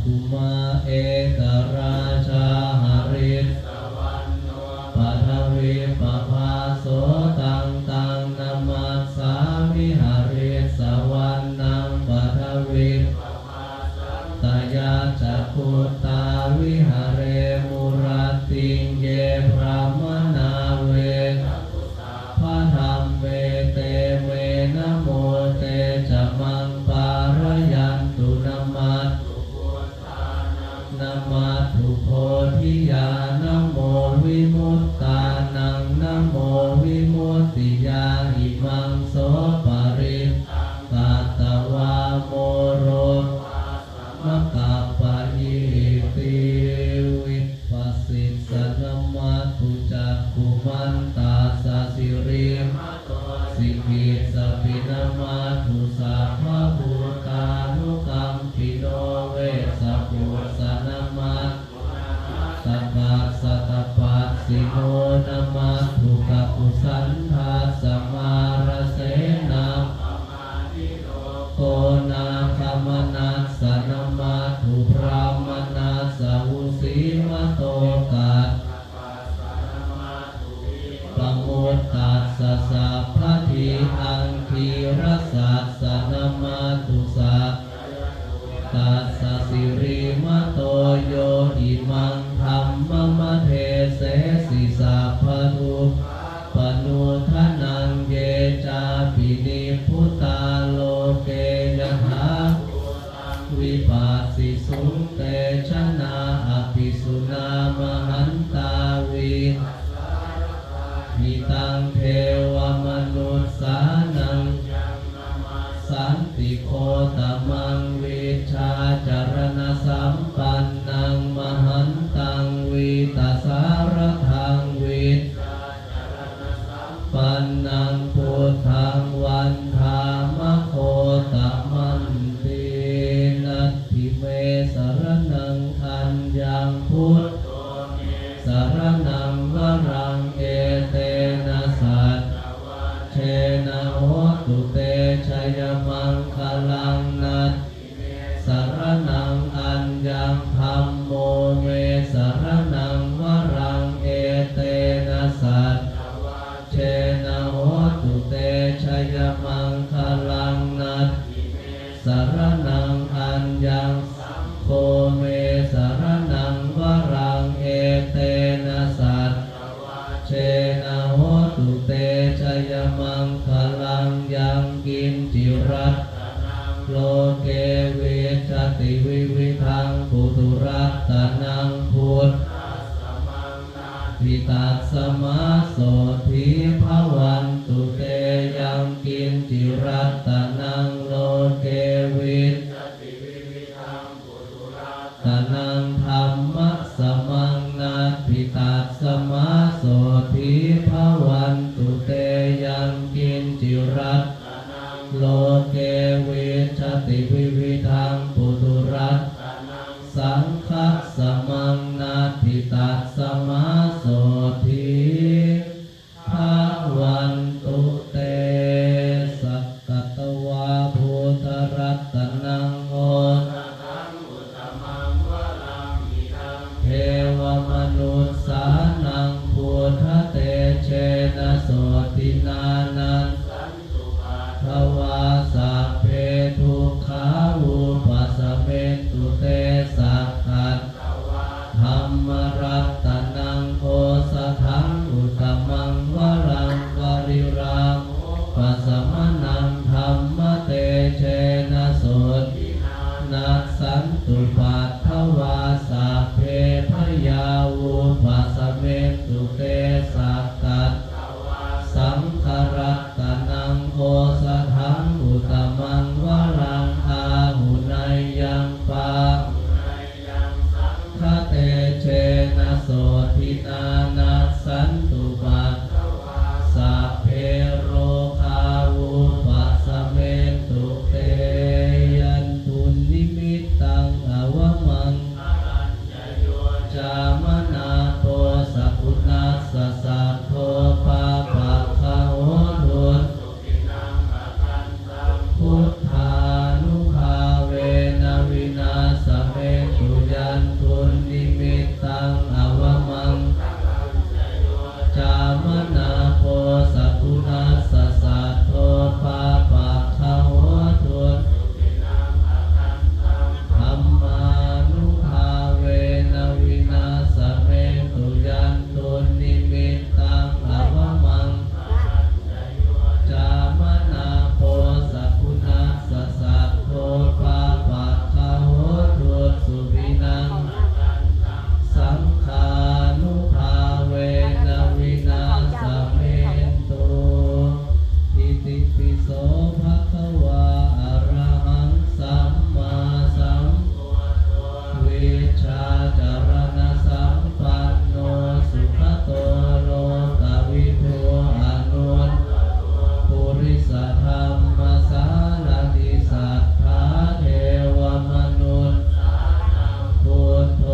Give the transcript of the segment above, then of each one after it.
ภูมาเอกราชาหริสปัทวิปภาโสตังตังนามัสสามิหริสสวรรณังปัทวิตายาจักขุตาวิหเรมุรติงเยพระมนาเวพระธรรมเวเตเวนะโมเตจะมังปารยันตุนามัสนามัสสุโพธิญาณโมวิมุตตานังนะโมวิมุตติยาอิมังโสปริตัตตวาโมโรมะกะปะยิติวิปัสสิสนามัสสุจักขุมันตาสสิริสิกิสปินามัสสุสัพพะภูตานุกัมปิโนเวสะปุสนามัสสัพพะสัตตปัสสิโนนามัสสุขปุสันทัสสมาระเสนาโกนาคามนัสสนามัสสุพรามนัสสหุสีมโตกัสปโมทตัสสะสัพพะทิอังคีรสัสสนามัสสุสัพตัสสะสิริมโตโยอิมังธัมมมะเทเสสิสัพพะทุปนุทานังเยจาปินิพุตตาโลเกยะหาวิปัสสิสุงเตชะนาอภิสุนามหันตาวิหิตังเทวมนุสสานังสันติโคตมังวิชาจารณสัมปันนังมหันตังวิตาสารทังวิปันนังพุทธังวันธามโคตมันตินัตถิเมสรนังอัญญังพุทธสรนังวรังเอเตนะสัจเชนะโหตุเตชัยมังคลังนัตสรนังอัญญังธัมโมเมสรนังวรังเอเตนะสัจเชนะโหตุเตชัยมังคลังนัตสรนังอัญญังโคเมสรนังวรังเอเตนะสัจเชนะโหตุเตชัยมังคลังยังกินจิรัตโลเกวิชติวิวิทังปุตุรัตตนังพุทธวิตัสสมาโสทิภวันตุเตยังกินจิรัตตนังโลเกวิตนังธรรมะสมังนาภิตัสสมาโสทิภวันตุเตยังกินจิรัตโลเกวิชติวิวิทังปุตุรัตสังฆะสมังนาภิตัสสมาโสทิภวันตุเตสักกตวาภูตรัตนังโอเทวมนุสสานังพุทธเตเชนะโสตินานันทวาสัพเพทุกขาอุปัสสเมตุเตสักขัดธัมมรัตตนังโอสถังอุตตมังวรังวริรังปัสสมนังธัมมเตเชนะโสตินัสสันตุปัฏฐวาสัพเพพยาวุปัสสเมตุเตสักกัดสังขรัตตนังโอสถังอุตตมังวรังอาหุนายยังปาคเตเชนะโสทินานัสสันตุปัฏฐวาสัพเพโรคาวุปัสสเมตุเตยันตุนิมิตตังอวมังจามนาโตสัพพุนัสสะสัพโทปาปะคะโหตุพุทธา ธรรมสารติสัทธาเทวมนุษย์พุทโธ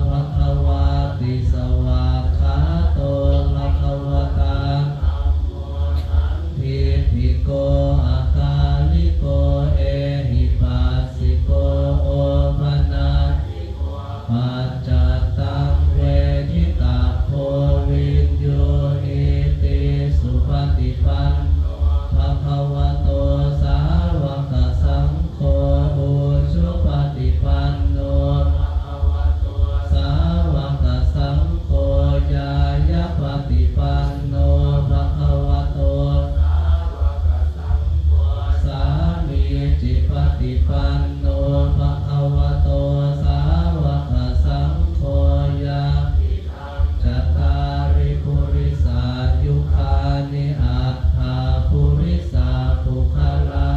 ภควาติสวากขาโตภควตาทิฏฐิโกอาการลิโกเอหิปัสสิโกโอปนัสปัจจตังเวทิตาโพวิญโยอิติสุปฏิปันภควโตสาวกสังโฆอุชุปฏิปันโนสาวกสังโฆญายปฏิปันโนภควโตสามีจิปฏิปันโนภควโตสาวกสังโฆญาจัตตาริปุริสายุคานิอัตถาปุริสาปุคลา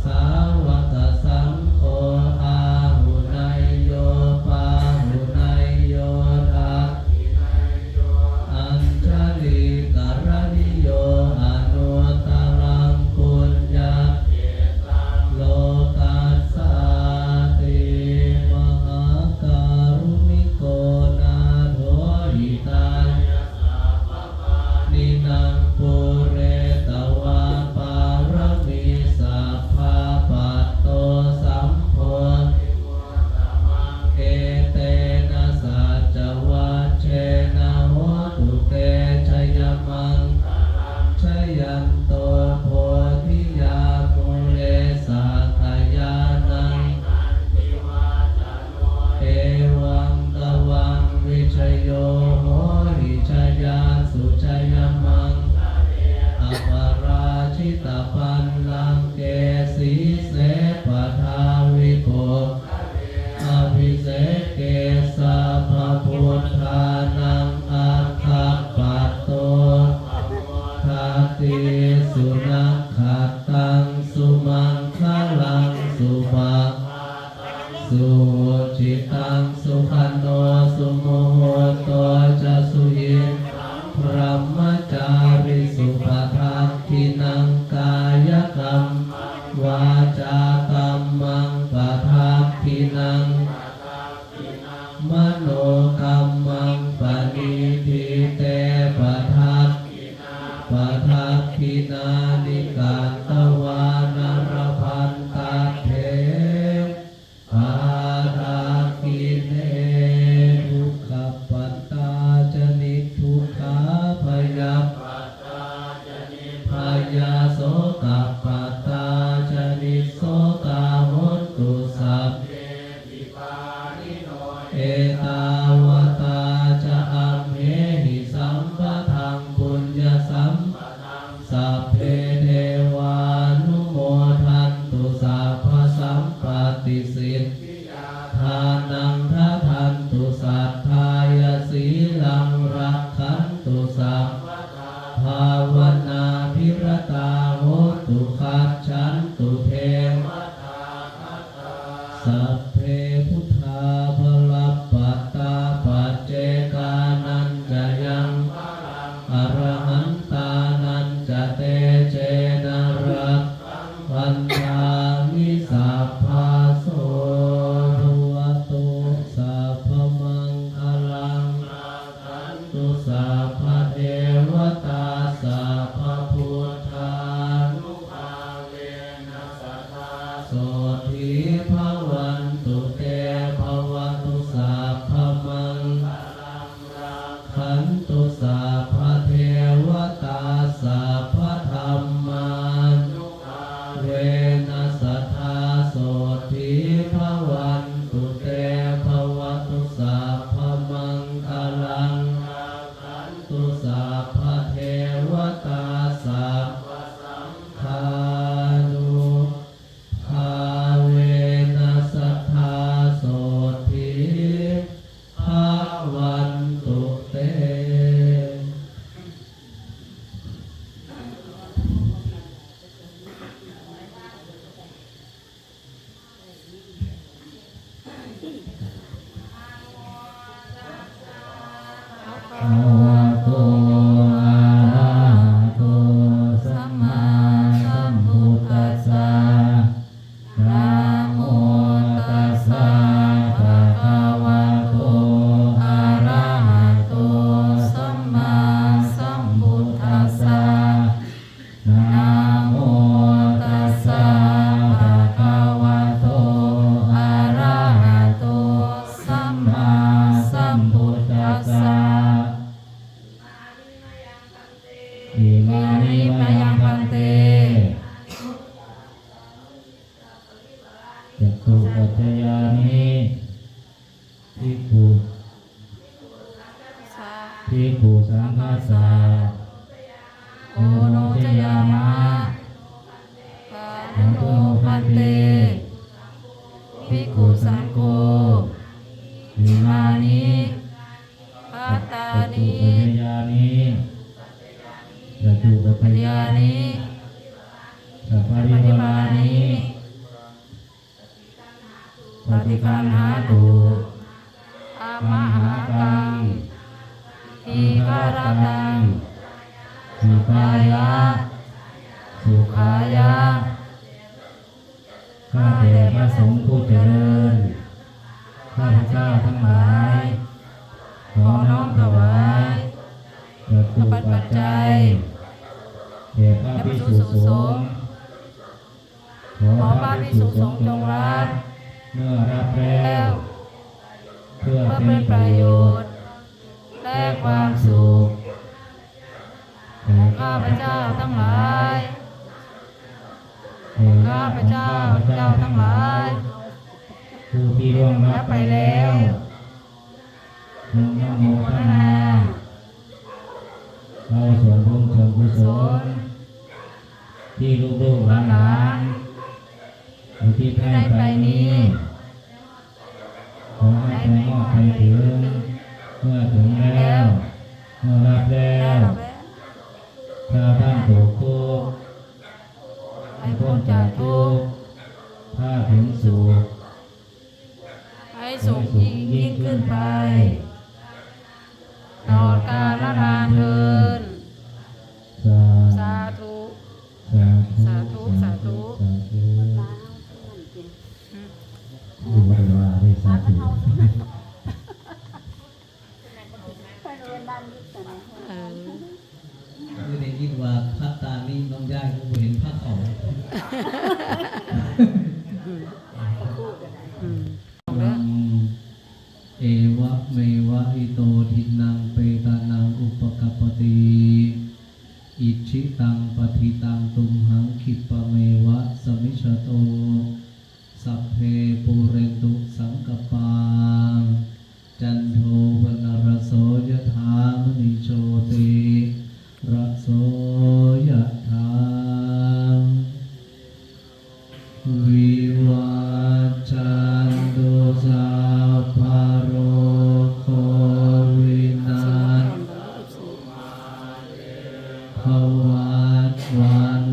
สาวกสังโฆอาหุนายโยปาหุนายโยทักอัญชลีกรณิโยอนุตตรังปุญญาโลกัสสาติมหาการุณิโกนาโถหิตายนินังปุเรตวาปารมีสัพพะปัตโตสัมโพเอเตนะสัจจวัชเชนะโหตุเตชยมังชยันโตโพธิยามุเลสัทยานังเอวังตวังวิชโยโหหิชยาสุชยมังอปราชิตปันลังเกสีเสปทาวิโกอภิเสกเกสัพพพุทธานังอัคคปัตโตทัตติสุนัขขัตตังสุมังคลังสุภาสุจิตังสุขันโนสุโมโหโตจะสุยิพระมจาริสุปทักขินังกายกรรมวาจากรรมังปทักขินังมโนกรรมังปณิทิเตปทักขินานิการตวานรพันตเถปาราคิเนทุกขปัตตาจนิทุกขาพยาพยาโสกปัตตาจนิโสกาหนตุสัพเอตาวตาจะอัมเหหิสัมปทังปุญญสัมสัพเพเทวานุโมทันตุสัพพสัมปติสิทธานังทัทันตุสัทธายสีลังรักขันตุสัพภาวนาภิรตาโหตุขัจฉันตุเทวสัพเพพุทธาภลัปปัตตาปัจเจกานันจะยังอรหันตานันจะเตเจ ตุปัฏฐานิ สัพพะริวารานิปฏิคันหาตุอัมหากังทีฆารตังสุขายะสุขายะข้าแต่พระสงฆ์ผู้เจริญข้าพเจ้าทั้งหลายขอน้อมถวายจตุปัจจัยแด่พระภิกษุสงฆ์ขอพระภิกษุสงฆ์จงรับเมื่อรับแล้วเพื่อเป็นประโยชน์และความสุขแก่ข้าพเจ้าทั้งหลายข้าพเจ้าทั้งหลายผู้ที่ร่วงรับไปแล้วจงนะโมตัสสะเอาส่วนบุญส่วนกุศลที่ลูกๆหลานๆอุทิศให้ไปนี้ขอให้ไปมอบไปถึงเมื่อถึงแล้วเมื่อรับแล้วถ้าท่านถูกทุกข์ให้พ้นจากทุกข์ถ้าถึงสุขให้สุขยิ่งขึ้นไปตลอดกาลนานเทินสาธุสาธุสาธุดูมาดูมาได้สาธุคือได้ยินว่าพระตานี่น้องย่าก็เห็นพระเขาเอวะเมวะอิโตทินังเปตานังอุปกัปปติอิชิตังปฏิตังตุมหังคิปะเมวะสมิชโตสัพเพปุเรนตุสังกปาจันโทปนรโสยถามณิโชติระโสยถาวิวัชชันตุสัพพะโรโควินาศภวัตวัน